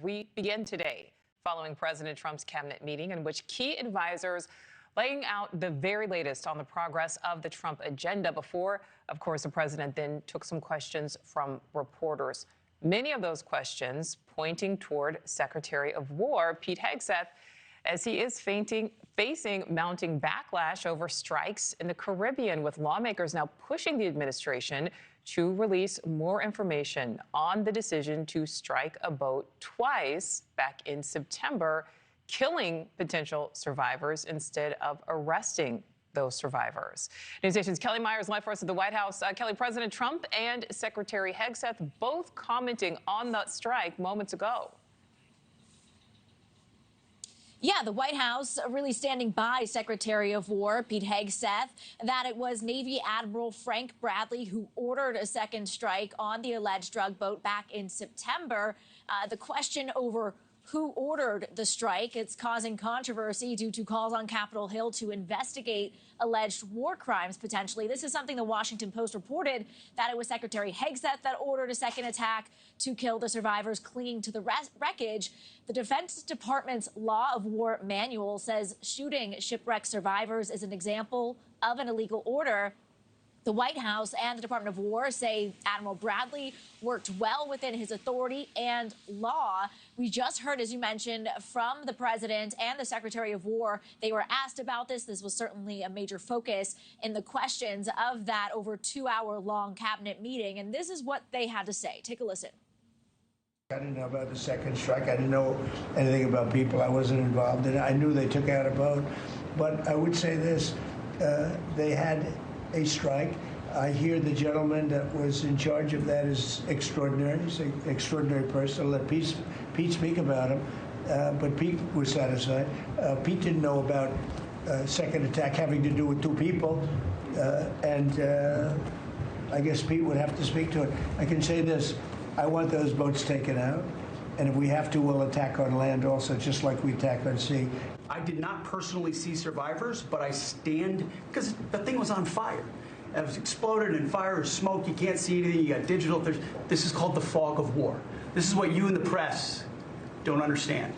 We begin today following President Trump's cabinet meeting in which key advisors laying out the very latest on the progress of the Trump agenda before, of course, the president then took some questions from reporters. Many of those questions pointing toward Secretary of War Pete Hegseth, as he is facing mounting backlash over strikes in the Caribbean, with lawmakers now pushing the administration to release more information on the decision to strike a boat twice back in September, killing potential survivors instead of arresting those survivors. NewsNation's Kelly Myers live for us at the White House. Kelly, President Trump and Secretary Hegseth both commenting on that strike moments ago. Yeah, the White House really standing by Secretary of War Pete Hegseth, that it was Navy Admiral Frank Bradley who ordered a second strike on the alleged drug boat back in September. The question over who ordered the strike, it's causing controversy due to calls on Capitol Hill to investigate alleged war crimes potentially. This is something the Washington Post reported, that it was Secretary Hegseth that ordered a second attack to kill the survivors clinging to the wreckage. The Defense Department's Law of War manual says shooting shipwreck survivors is an example of an illegal order. The White House and the Department of War say Admiral Bradley worked well within his authority and law. We just heard, as you mentioned, from the president and the Secretary of War. They were asked about this. This was certainly a major focus in the questions of that over 2-hour-long cabinet meeting. And this is what they had to say. Take a listen. I didn't know about the second strike. I didn't know anything about people. I wasn't involved in it. I knew they took out a boat. But I would say this, they had a strike. I hear the gentleman that was in charge of that is extraordinary. He's an extraordinary person. I'll let Pete speak about him. But Pete was satisfied. Pete didn't know about second attack having to do with two people. I guess Pete would have to speak to it. I can say this. I want those boats taken out. And if we have to, we'll attack on land also, just like we attack on sea. I did not personally see survivors, but I stand, because the thing was on fire. It was exploded in fire or smoke. You can't see anything. You got digital. This is called the fog of war. This is what you in the press don't understand.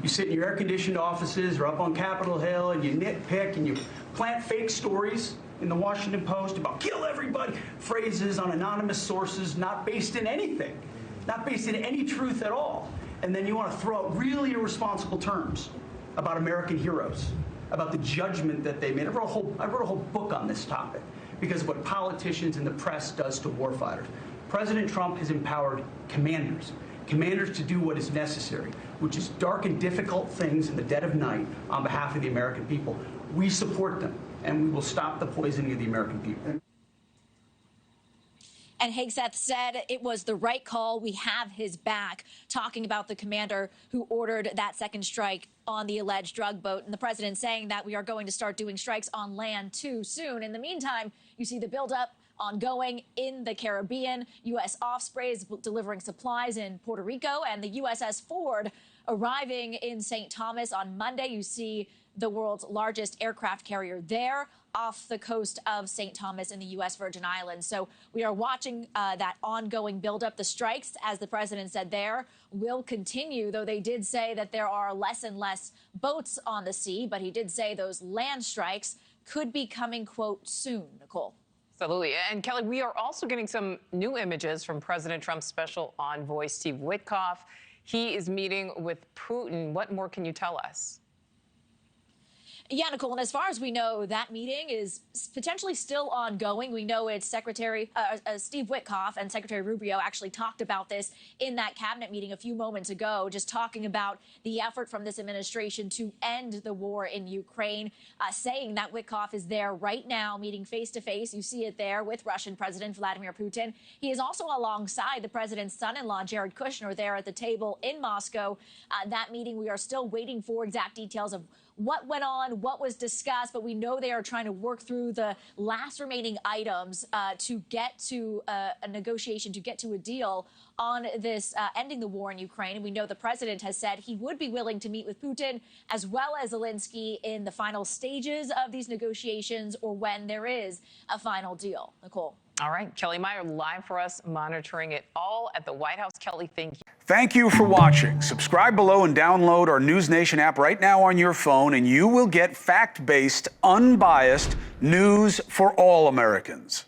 You sit in your air-conditioned offices or up on Capitol Hill and you nitpick and you plant fake stories in the Washington Post about kill everybody, phrases on anonymous sources not based in anything, not based in any truth at all. And then you want to throw out really irresponsible terms about American heroes, about the judgment that they made. I wrote a whole book on this topic because of what politicians and the press does to warfighters. President Trump has empowered commanders to do what is necessary, which is dark and difficult things in the dead of night on behalf of the American people. We support them, and we will stop the poisoning of the American people. And Hegseth said it was the right call. We have his back, talking about the commander who ordered that second strike on the alleged drug boat. And the president saying that we are going to start doing strikes on land too soon. In the meantime, you see the buildup ongoing in the Caribbean. U.S. Ospreys delivering supplies in Puerto Rico, and the USS Ford arriving in St. Thomas on Monday. You see the world's largest aircraft carrier there off the coast of St. Thomas in the U.S. Virgin Islands. So we are watching that ongoing buildup. The strikes, as the president said there, will continue, though they did say that there are less and less boats on the sea. But he did say those land strikes could be coming, quote, soon, Nichole. Absolutely. And Kelly, we are also getting some new images from President Trump's special envoy, Steve Witkoff. He is meeting with Putin. What more can you tell us? Yeah, Nichole, and as far as we know, that meeting is potentially still ongoing. We know it's Secretary Steve Witkoff and Secretary Rubio actually talked about this in that cabinet meeting a few moments ago, just talking about the effort from this administration to end the war in Ukraine, saying that Witkoff is there right now, meeting face-to-face. You see it there with Russian President Vladimir Putin. He is also alongside the president's son-in-law, Jared Kushner, there at the table in Moscow. That meeting, we are still waiting for exact details of what went on, what was discussed, but we know they are trying to work through the last remaining items to get to a negotiation, to get to a deal on this ending the war in Ukraine. And we know the president has said he would be willing to meet with Putin as well as Zelensky in the final stages of these negotiations or when there is a final deal. Nichole. All right, Kelly Meyer live for us, monitoring it all at the White House. Kelly, thank you. Thank you for watching. Subscribe below and download our NewsNation app right now on your phone, and you will get fact-based, unbiased news for all Americans.